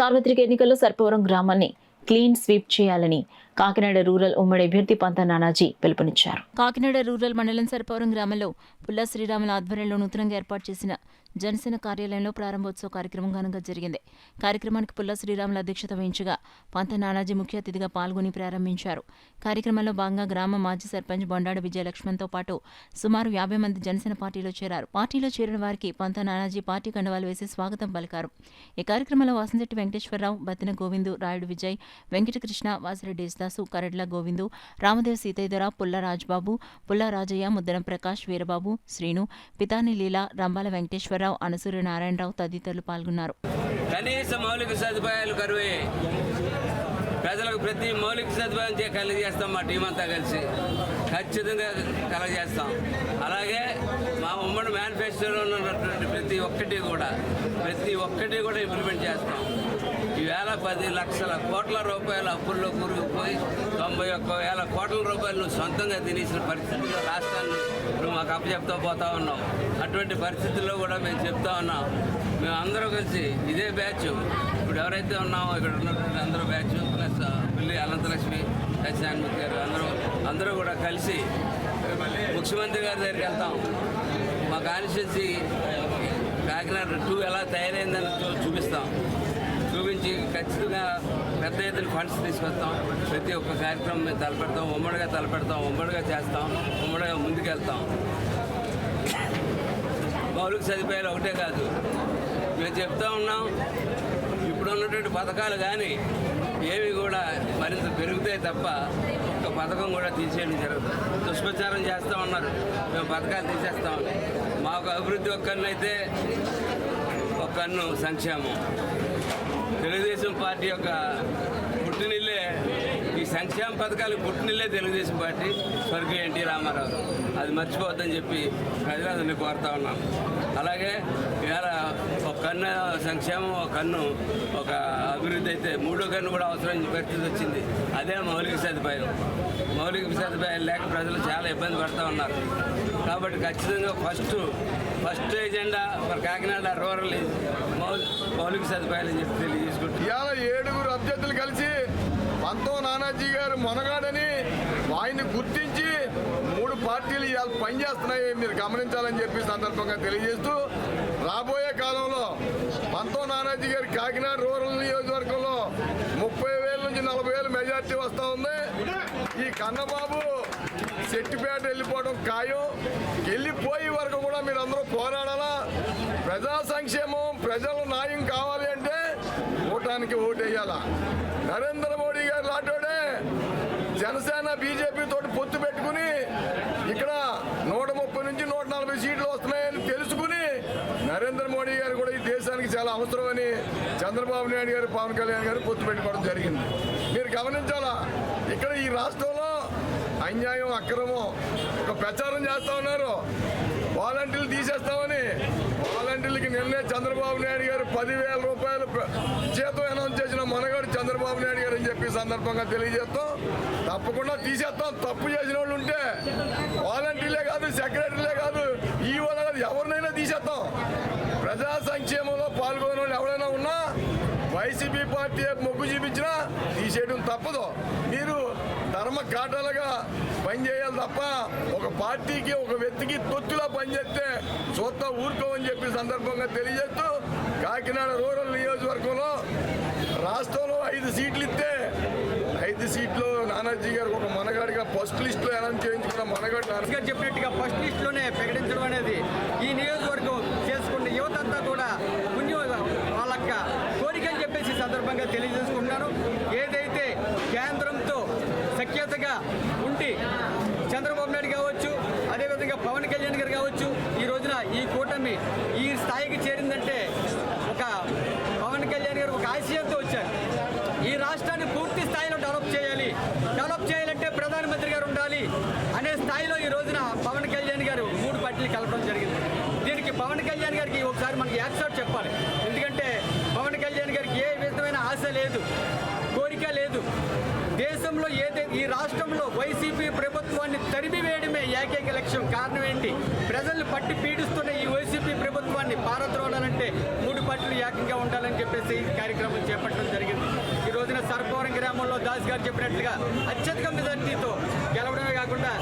సార్వత్రిక ఎన్నికల్లో సర్పవరం గ్రామాన్ని క్లీన్ స్వీప్ చేయాలని కాకినాడ రూరల్ ఉమ్మడి అభ్యర్థి పంత నానాజీ పిలుపునిచ్చారు. కాకినాడ రూరల్ మండలం సర్పవరం గ్రామంలో పుల్లా శ్రీరాముల ఆధ్వర్యంలో నూతనంగా ఏర్పాటు చేసిన జనసేన కార్యాలయంలో ప్రారంభోత్సవ కార్యక్రమం ఘనంగా జరిగింది. కార్యక్రమానికి పుల్లా శ్రీరాముల అధ్యక్షత వహించగా పంత నానాజీ ముఖ్య అతిథిగా పాల్గొని ప్రారంభించారు. కార్యక్రమంలో భాగంగా గ్రామ మాజీ సర్పంచ్ బొండాడ విజయలక్ష్మణ్తో పాటు సుమారు 50 మంది జనసేన పార్టీలో చేరారు. పార్టీలో చేరిన వారికి పంత నానాజీ పార్టీ కండువాలు వేసి స్వాగతం పలికారు. ఈ కార్యక్రమంలో వాసంశెట్టి వెంకటేశ్వరరావు, బత్తిన గోవిందు, రాయుడు విజయ్, వెంకటకృష్ణ, వాసిరెడ్డి యేసుదాసు, కరడ్ల గోవిందు, రామదేవ్ సీతయ్యధర, పుల్ల రాజ్బాబు, పుల్ల రాజయ్య, ముద్దరం ప్రకాష్, వీరబాబు, శ్రీను, పితాని లీల, రంబాల వెంకటేశ్వరరావు, అనసూరి నారాయణరావు తదితరులు పాల్గొన్నారు. కనీస మౌలిక సదుపాయాలు కరువే, ప్రజలకు ప్రతి మౌలిక సదుపాయం కలిగజేస్తాం. మా టీం అంతా కలిసి ఖచ్చితంగా కలగజేస్తాం. అలాగే మా ఉమ్మడి మేనిఫెస్టోలో ఉన్నటువంటి ప్రతి ఒక్కటి కూడా ఇంప్లిమెంట్ చేస్తాం. ఈవేళ 10 లక్షల కోట్ల రూపాయల అప్పుల్లో కూరుకుపోయి 91,000 కోట్ల రూపాయలు నువ్వు సొంతంగా తినేసిన పరిస్థితుల్లో రాష్ట్రాన్ని నువ్వు మాకు అప్పచెప్తా పోతా ఉన్నావు. అటువంటి పరిస్థితుల్లో కూడా మేము చెప్తా ఉన్నాం. మేము అందరూ కలిసి ఇదే బ్యాచ్, ఇప్పుడు ఎవరైతే ఉన్నామో ఇక్కడ ఉన్నటువంటి అందరూ బ్యాచ్ ప్లస్ పిల్లి అనంతలక్ష్మి, సత్యనారాయణ గారు అందరూ కూడా కలిసి ముఖ్యమంత్రి గారి దగ్గరికి వెళ్తాం. మా కాన్స్టిట్యున్సీ కాకినాడ 2 ఎలా తయారైందని చూపిస్తాం. చూపించి ఖచ్చితంగా పెద్ద ఎత్తున ఫండ్స్ తీసుకొస్తాం. ప్రతి ఒక్క కార్యక్రమం మేము తలపెడతాం, ఉమ్మడిగా చేస్తాం, ఉమ్మడిగా ముందుకెళ్తాం. మౌలిక సదుపాయాలు ఒకటే కాదు, మేము చెప్తా ఉన్నాం. ఇప్పుడు ఉన్నటువంటి పథకాలు కానీ ఏవి కూడా మరింత పెరుగుతాయి తప్ప ఒక్క పథకం కూడా తీసేయడం జరుగుతుంది. దుష్ప్రచారం చేస్తూ ఉన్నారు, మేము పథకాలు తీసేస్తాం. మాకు అభివృద్ధి ఒక కన్ను అయితే ఒక కన్ను సంక్షేమం. తెలుగుదేశం పార్టీ యొక్క పుట్టినిల్లే, ఈ సంక్షేమ పథకాలు పుట్టినిల్లే తెలుగుదేశం పార్టీ, స్వర్గీయ ఎన్టీ రామారావు. అది మర్చిపోవద్దని చెప్పి ప్రజలందరినీ కోరుతా ఉన్నాం. అలాగే ఇవాళ ఒక కన్ను సంక్షేమం, ఒక కన్ను ఒక అభివృద్ధి అయితే మూడో కన్ను కూడా అవసరం పరిస్థితి వచ్చింది. అదే మౌలిక సదుపాయం. మౌలిక సదుపాయాలు లేక ప్రజలు చాలా ఇబ్బంది పడుతూ ఉన్నారు. కాబట్టి ఖచ్చితంగా ఫస్ట్ ఎజెండా మరి కాకినాడ రూరల్ మౌలిక సదుపాయాలు అని చెప్పి తెలియజేసుకుంటాం. ఇవాళ 7 అభ్యర్థులు కలిసి పంత నానాజీ గారు మొనగాడని ఆయన్ని గుర్తించి 3 పార్టీలు ఇవాళ పనిచేస్తున్నాయి, మీరు గమనించాలని చెప్పి సందర్భంగా తెలియజేస్తూ, రాబోయే కాలంలో పంత నానాజీ గారి కాకినాడ రూరల్ నియోజకవర్గంలో 30,000 నుంచి 40,000 మెజార్టీ వస్తూ ఉంది. ఈ కన్నబాబు చెట్టిపేట వెళ్ళిపోవడం ఖాయం. వెళ్ళిపోయే వరకు కూడా మీరు అందరూ పోరాడాలా. ప్రజా సంక్షేమం, ప్రజల న్యాయం కావాలి అంటే ఓటానికి ఓటేయాలా. నరేంద్ర మోడీ గారు లాంటోడే జనసేన బీజేపీ తోటి పొత్తు పెట్టుకుని ఇక్కడ 130 నుంచి 140 సీట్లు వస్తున్నాయని తెలుసుకుని నరేంద్ర మోడీ గారు కూడా ఈ దేశానికి చాలా అవసరమని చంద్రబాబు నాయుడు గారు, పవన్ కళ్యాణ్ గారు పొత్తు పెట్టుకోవడం జరిగింది. మీరు గమనించాలా. ఇక్కడ ఈ రాష్ట్రంలో అన్యాయం, అక్రమం ఒక ప్రచారం చేస్తూ ఉన్నారు. వాలంటీర్లు తీసేస్తామని. వాలంటీర్లకి నిన్నే చంద్రబాబు నాయుడు గారు 10,000 రూపాయలు జీతం అనౌన్స్ చేసిన మనగాడు చంద్రబాబు నాయుడు గారు అని చెప్పి సందర్భంగా తెలియజేస్తాం. తప్పకుండా తీసేస్తాం. తప్పు చేసిన వాళ్ళు ఉంటే వాలంటీర్లే కాదు, సెక్రటరీలే కాదు, ఈవోలే కాదు, ఎవరినైనా తీసేస్తాం. ప్రజా సంక్షేమంలో పాల్గొనే వాళ్ళు ఎవరైనా ఉన్నా వైసీపీ పార్టీ మొగ్గు చూపించినా తీసేయడం తప్పదు. మీరు ధర్మ కాటాలుగా పనిచేయాలి తప్ప ఒక పార్టీకి, ఒక వ్యక్తికి తొత్తులా పనిచేస్తే చూస్తా ఊరుకోమని చెప్పి సందర్భంగా తెలియజేస్తూ, కాకినాడ రూరల్ నియోజకవర్గంలో రాష్ట్రంలో 5 సీట్లు ఇస్తే 5 సీట్లు నానాజీ గారు ఒక మనగాడిగా ఫస్ట్ లిస్టులో అనౌన్స్ చేయించుకున్న మనగాడు నానాజీ గారు చెప్పినట్టుగా ఫస్ట్ లిస్టులోనే ప్రకటించడం అనేది ఈ నియోజకవర్గం చేసుకున్న యువతంతా కూడా వాళ్ళ కోరిక అని చెప్పేసి సందర్భంగా తెలియజేసుకుంటున్నాను. ఏదైతే కేంద్రంతో సఖ్యతగా ఉండి చంద్రబాబు నాయుడు కావచ్చు, అదేవిధంగా పవన్ కళ్యాణ్ గారు కావచ్చు, ఈ రోజున ఈ కూటమి ఈ స్థాయికి చేరిందంటే ఒక పవన్ కళ్యాణ్ గారు ఒక ఆశయంతో వచ్చారు. ఈ రాష్ట్రాన్ని పూర్తి స్థాయిలో డెవలప్ చేయాలంటే ప్రధానమంత్రి గారు ఉండాలి అనే స్థాయిలో ఈ రోజున పవన్ కళ్యాణ్ గారు 3 పార్టీలు కలపడం జరిగింది. దీనికి పవన్ కళ్యాణ్ గారికి ఒకసారి మనకి యాక్సెప్ట్ చెప్పాలి. ఎందుకంటే పవన్ కళ్యాణ్ గారికి ఏ విధమైన ఆశ లేదు, కోరిక లేదు. దేశంలో ఈ రాష్ట్రంలో వైసీపీ ప్రభుత్వాన్ని తరిమివేయడమే ఏకైక లక్ష్యం. కారణం ఏంటి? ప్రజల్ని పట్టి పీడిస్తున్న ఈ వైసీపీ ప్రభుత్వాన్ని పారద్రోలాలంటే 3 పార్టీలు ఏకంగా ఉండాలని చెప్పేసి కార్యక్రమం చేపట్టారు. శ్రీనివాస్ గారు చెప్పినట్లుగా అత్యధిక మెజార్టీతో గెలవడమే కాకుండా